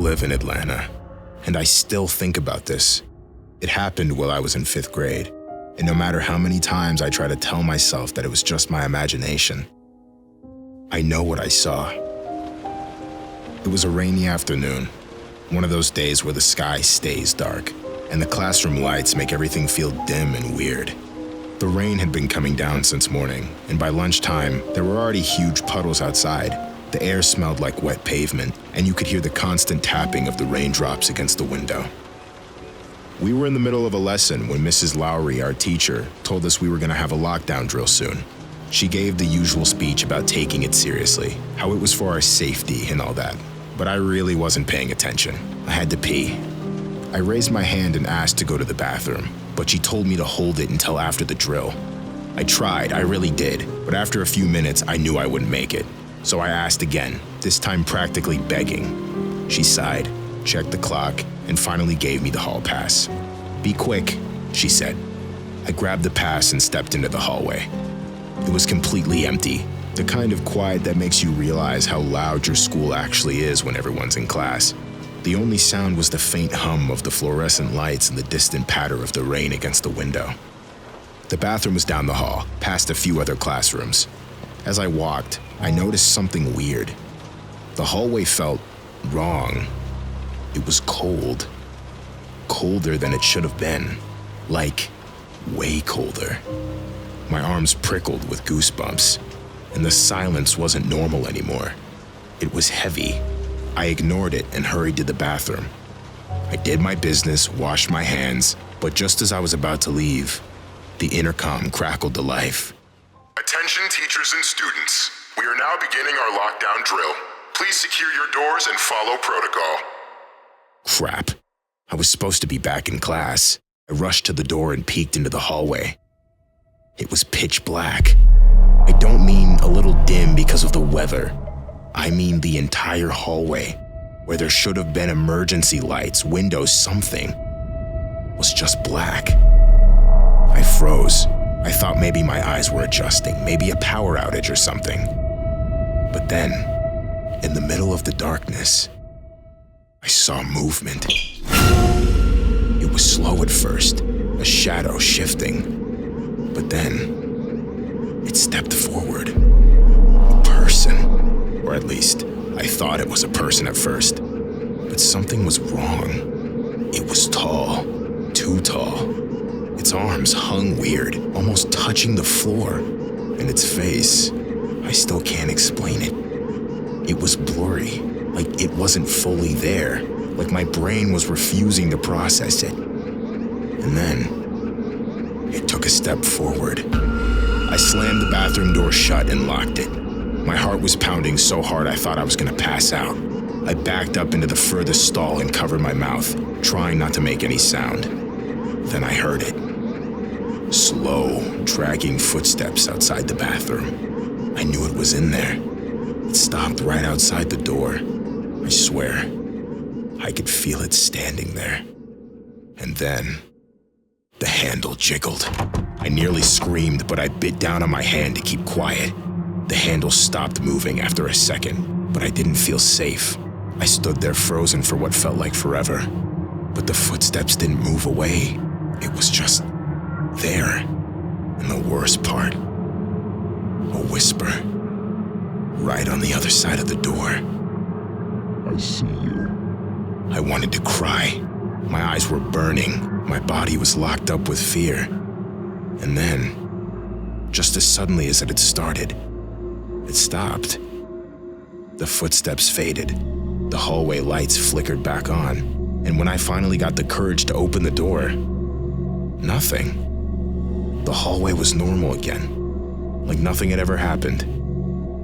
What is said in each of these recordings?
live in Atlanta, and I still think about this. It happened while I was in 5th grade, and no matter how many times I try to tell myself that it was just my imagination, I know what I saw. It was a rainy afternoon, one of those days where the sky stays dark, and the classroom lights make everything feel dim and weird. The rain had been coming down since morning, and by lunchtime, there were already huge puddles outside. The air smelled like wet pavement, and you could hear the constant tapping of the raindrops against the window. We were in the middle of a lesson when Mrs. Lowry, our teacher, told us we were going to have a lockdown drill soon. She gave the usual speech about taking it seriously, how it was for our safety and all that. But I really wasn't paying attention. I had to pee. I raised my hand and asked to go to the bathroom, but she told me to hold it until after the drill. I tried, I really did, but after a few minutes, I knew I wouldn't make it. So I asked again, this time practically begging. She sighed, checked the clock, and finally gave me the hall pass. "Be quick," she said. I grabbed the pass and stepped into the hallway. It was completely empty, the kind of quiet that makes you realize how loud your school actually is when everyone's in class. The only sound was the faint hum of the fluorescent lights and the distant patter of the rain against the window. The bathroom was down the hall, past a few other classrooms. As I walked, I noticed something weird. The hallway felt wrong. It was cold. Colder than it should have been. Like, way colder. My arms prickled with goosebumps, and the silence wasn't normal anymore. It was heavy. I ignored it and hurried to the bathroom. I did my business, washed my hands, but just as I was about to leave, the intercom crackled to life. "Attention teachers and students. We are now beginning our lockdown drill. Please secure your doors and follow protocol." Crap. I was supposed to be back in class. I rushed to the door and peeked into the hallway. It was pitch black. I don't mean a little dim because of the weather. I mean the entire hallway, where there should have been emergency lights, windows, something, was just black. I froze. I thought maybe my eyes were adjusting, maybe a power outage or something. But then, in the middle of the darkness, I saw movement. It was slow at first, a shadow shifting. But then, it stepped forward. A person. Or at least, I thought it was a person at first. But something was wrong. It was tall. Too tall. Its arms hung weird, almost touching the floor. And its face, I still can't explain it. It was blurry, like it wasn't fully there, like my brain was refusing to process it. And then, it took a step forward. I slammed the bathroom door shut and locked it. My heart was pounding so hard I thought I was gonna pass out. I backed up into the furthest stall and covered my mouth, trying not to make any sound. Then I heard it. Slow, dragging footsteps outside the bathroom. I knew it was in there. It stopped right outside the door. I swear, I could feel it standing there. And then, the handle jiggled. I nearly screamed, but I bit down on my hand to keep quiet. The handle stopped moving after a second, but I didn't feel safe. I stood there frozen for what felt like forever. But the footsteps didn't move away. It was just there. And the worst part, a whisper, right on the other side of the door. "I see you." I wanted to cry. My eyes were burning. My body was locked up with fear. And then, just as suddenly as it had started, it stopped. The footsteps faded. The hallway lights flickered back on. And when I finally got the courage to open the door, nothing. The hallway was normal again, like nothing had ever happened.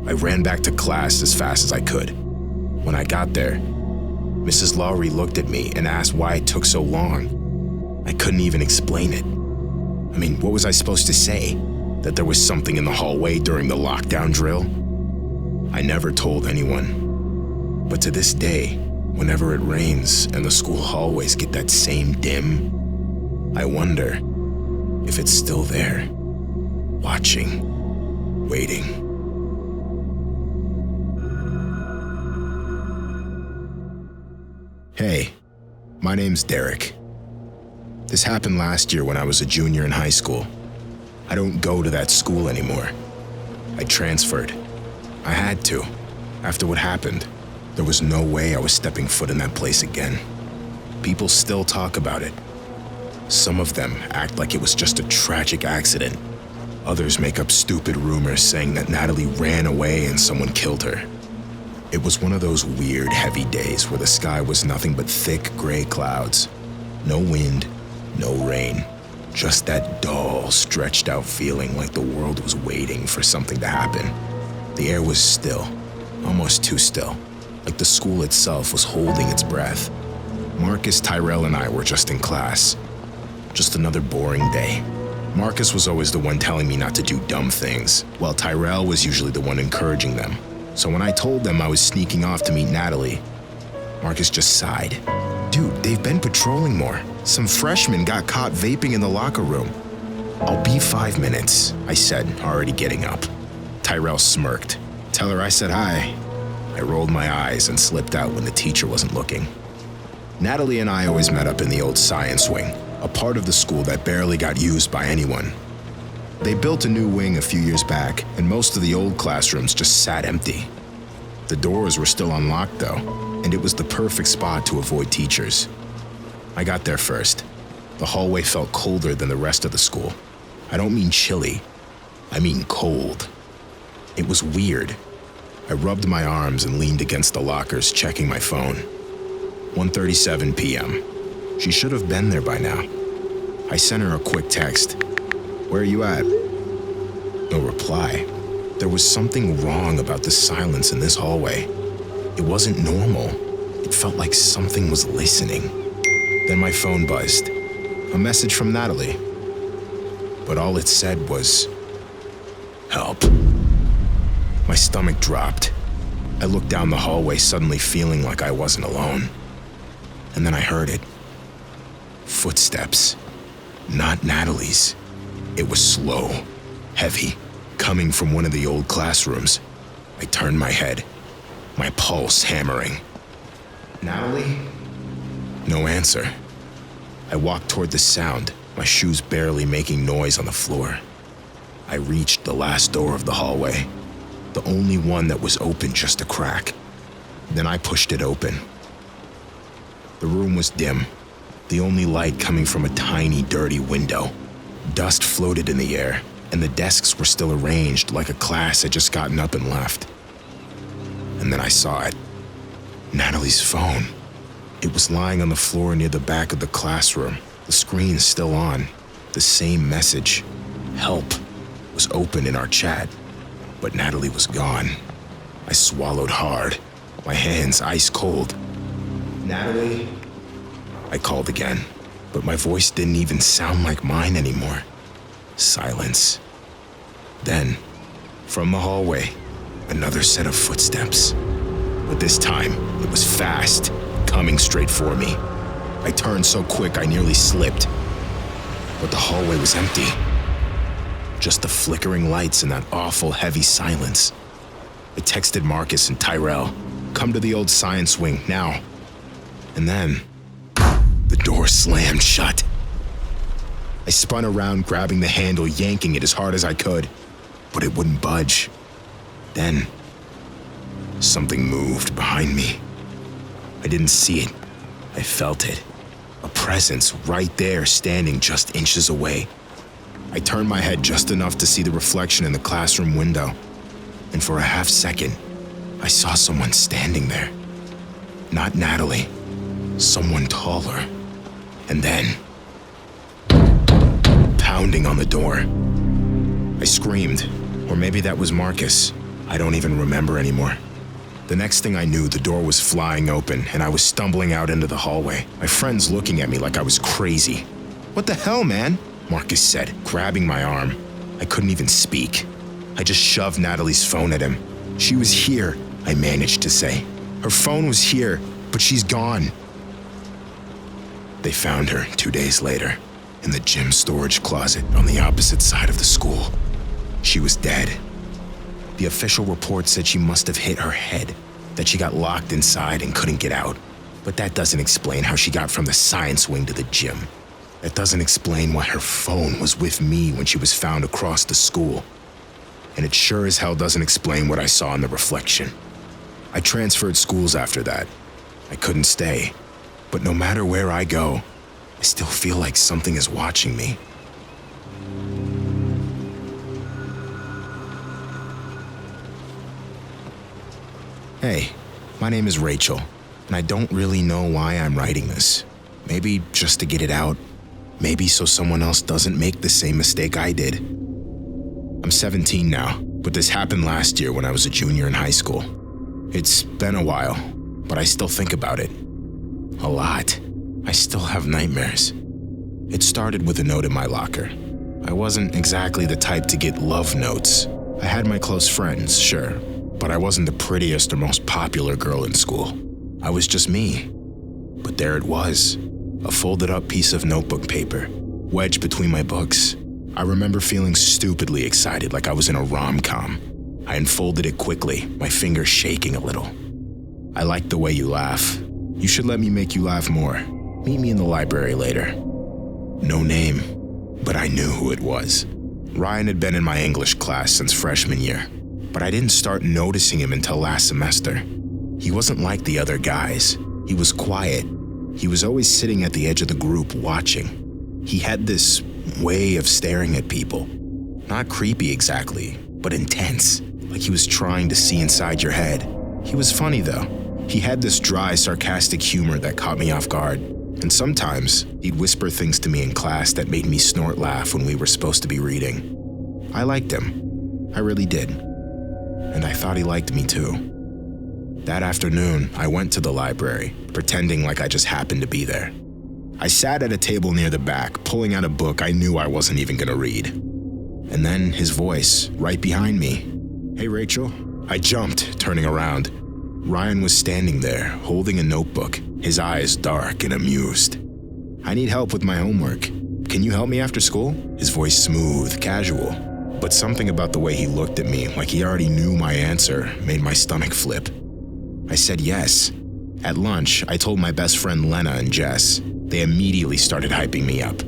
I ran back to class as fast as I could. When I got there, Mrs. Lowry looked at me and asked why it took so long. I couldn't even explain it. I mean, what was I supposed to say? That there was something in the hallway during the lockdown drill? I never told anyone. But to this day, whenever it rains and the school hallways get that same dim, I wonder if it's still there, watching, waiting. Hey, my name's Derek. This happened last year when I was a junior in high school. I don't go to that school anymore. I transferred. I had to. After what happened, there was no way I was stepping foot in that place again. People still talk about it. Some of them act like it was just a tragic accident. Others make up stupid rumors saying that Natalie ran away and someone killed her. It was one of those weird, heavy days where the sky was nothing but thick, gray clouds. No wind, no rain. Just that dull, stretched out feeling like the world was waiting for something to happen. The air was still, almost too still, like the school itself was holding its breath. Marcus, Tyrell, and I were just in class. Just another boring day. Marcus was always the one telling me not to do dumb things, while Tyrell was usually the one encouraging them. So when I told them I was sneaking off to meet Natalie, Marcus just sighed. Dude, they've been patrolling more. Some freshmen got caught vaping in the locker room. I'll be 5 minutes, I said, already getting up. Tyrell smirked. Tell her I said hi. I rolled my eyes and slipped out when the teacher wasn't looking. Natalie and I always met up in the old science wing, a part of the school that barely got used by anyone. They built a new wing a few years back, and most of the old classrooms just sat empty. The doors were still unlocked though, and it was the perfect spot to avoid teachers. I got there first. The hallway felt colder than the rest of the school. I don't mean chilly, I mean cold. It was weird. I rubbed my arms and leaned against the lockers, checking my phone. 1:37 p.m. She should have been there by now. I sent her a quick text. Where are you at? No reply. There was something wrong about the silence in this hallway. It wasn't normal. It felt like something was listening. Then my phone buzzed. A message from Natalie. But all it said was, help. My stomach dropped. I looked down the hallway, suddenly feeling like I wasn't alone. And then I heard it. Footsteps. Not Natalie's. It was slow, heavy, coming from one of the old classrooms. I turned my head, my pulse hammering. Natalie? No answer. I walked toward the sound, my shoes barely making noise on the floor. I reached the last door of the hallway, the only one that was open just a crack. Then I pushed it open. The room was dim, the only light coming from a tiny, dirty window. Dust floated in the air, and the desks were still arranged like a class had just gotten up and left. And then I saw it. Natalie's phone. It was lying on the floor near the back of the classroom, the screen still on. The same message, help, was open in our chat, but Natalie was gone. I swallowed hard, my hands ice cold. Natalie? I called again, but my voice didn't even sound like mine anymore. Silence. Then, from the hallway, another set of footsteps. But this time, it was fast, coming straight for me. I turned so quick I nearly slipped. But the hallway was empty. Just the flickering lights and that awful heavy silence. I texted Marcus and Tyrell, come to the old science wing now. And then, the door slammed shut. I spun around, grabbing the handle, yanking it as hard as I could, but it wouldn't budge. Then, something moved behind me. I didn't see it. I felt it. A presence right there, standing just inches away. I turned my head just enough to see the reflection in the classroom window, and for a half second, I saw someone standing there. Not Natalie, someone taller. And then, pounding on the door. I screamed, or maybe that was Marcus. I don't even remember anymore. The next thing I knew, the door was flying open, and I was stumbling out into the hallway, my friends looking at me like I was crazy. What the hell, man? Marcus said, grabbing my arm. I couldn't even speak. I just shoved Natalie's phone at him. She was here, I managed to say. Her phone was here, but she's gone. They found her 2 days later, in the gym storage closet on the opposite side of the school. She was dead. The official report said she must have hit her head, that she got locked inside and couldn't get out. But that doesn't explain how she got from the science wing to the gym. That doesn't explain why her phone was with me when she was found across the school. And it sure as hell doesn't explain what I saw in the reflection. I transferred schools after that. I couldn't stay. But no matter where I go, I still feel like something is watching me. Hey, my name is Rachel, and I don't really know why I'm writing this. Maybe just to get it out. Maybe so someone else doesn't make the same mistake I did. I'm 17 now, but this happened last year when I was a junior in high school. It's been a while, but I still think about it. A lot. I still have nightmares. It started with a note in my locker. I wasn't exactly the type to get love notes. I had my close friends, sure, but I wasn't the prettiest or most popular girl in school. I was just me. But there it was, a folded up piece of notebook paper, wedged between my books. I remember feeling stupidly excited like I was in a rom-com. I unfolded it quickly, my fingers shaking a little. I like the way you laugh. You should let me make you laugh more. Meet me in the library later. No name, but I knew who it was. Ryan had been in my English class since freshman year, but I didn't start noticing him until last semester. He wasn't like the other guys. He was quiet. He was always sitting at the edge of the group watching. He had this way of staring at people. Not creepy exactly, but intense, like he was trying to see inside your head. He was funny though. He had this dry, sarcastic humor that caught me off guard. And sometimes, he'd whisper things to me in class that made me snort laugh when we were supposed to be reading. I liked him. I really did. And I thought he liked me too. That afternoon, I went to the library, pretending like I just happened to be there. I sat at a table near the back, pulling out a book I knew I wasn't even gonna read. And then his voice, right behind me. "Hey, Rachel." I jumped, turning around. Ryan was standing there, holding a notebook, his eyes dark and amused. "I need help with my homework. Can you help me after school?" His voice smooth, casual. But something about the way he looked at me, like he already knew my answer, made my stomach flip. I said yes. At lunch, I told my best friend Lena and Jess. They immediately started hyping me up.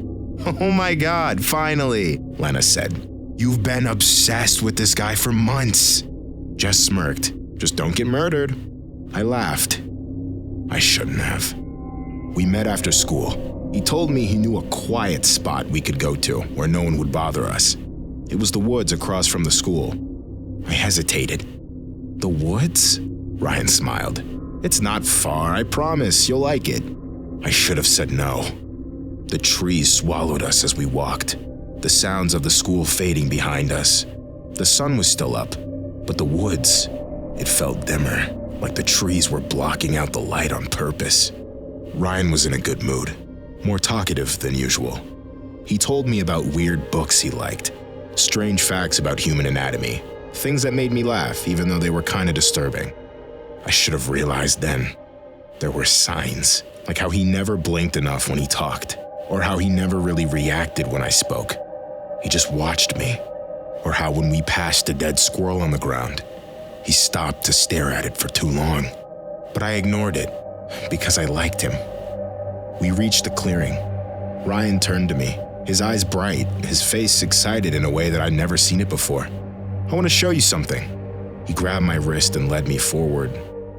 "Oh my God, finally," Lena said. "You've been obsessed with this guy for months." Jess smirked. "Just don't get murdered." I laughed. I shouldn't have. We met after school. He told me he knew a quiet spot we could go to where no one would bother us. It was the woods across from the school. I hesitated. "The woods?" Ryan smiled. "It's not far, I promise, you'll like it." I should have said no. The trees swallowed us as we walked, the sounds of the school fading behind us. The sun was still up, but the woods, it felt dimmer, like the trees were blocking out the light on purpose. Ryan was in a good mood, more talkative than usual. He told me about weird books he liked, strange facts about human anatomy, things that made me laugh even though they were kind of disturbing. I should have realized then. There were signs, like how he never blinked enough when he talked, or how he never really reacted when I spoke. He just watched me, or how when we passed a dead squirrel on the ground, he stopped to stare at it for too long. But I ignored it, because I liked him. We reached the clearing. Ryan turned to me, his eyes bright, his face excited in a way that I'd never seen it before. "I want to show you something." He grabbed my wrist and led me forward.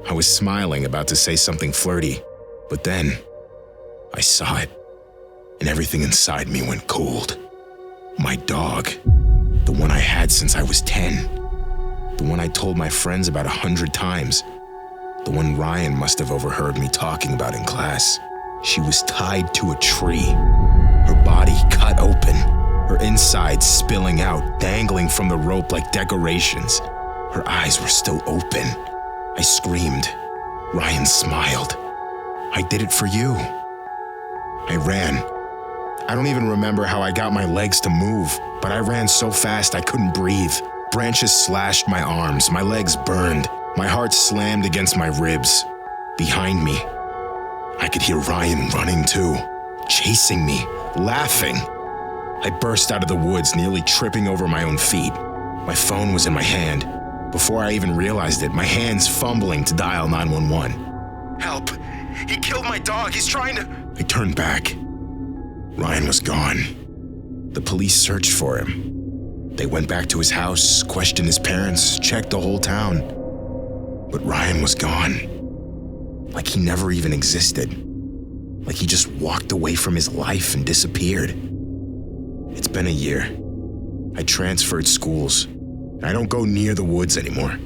I was smiling, about to say something flirty, but then I saw it, and everything inside me went cold. My dog, the one I had since I was 10, the one I told my friends about 100 times, the one Ryan must have overheard me talking about in class. She was tied to a tree, her body cut open, her insides spilling out, dangling from the rope like decorations. Her eyes were still open. I screamed. Ryan smiled. "I did it for you." I ran. I don't even remember how I got my legs to move, but I ran so fast I couldn't breathe. Branches slashed my arms, my legs burned, my heart slammed against my ribs. Behind me, I could hear Ryan running too, chasing me, laughing. I burst out of the woods, nearly tripping over my own feet. My phone was in my hand. Before I even realized it, my hands fumbling to dial 911. "Help! He killed my dog. He's trying to... I turned back. Ryan was gone. The police searched for him. They went back to his house, questioned his parents, checked the whole town. But Ryan was gone. Like he never even existed. Like he just walked away from his life and disappeared. It's been a year. I transferred schools. I don't go near the woods anymore.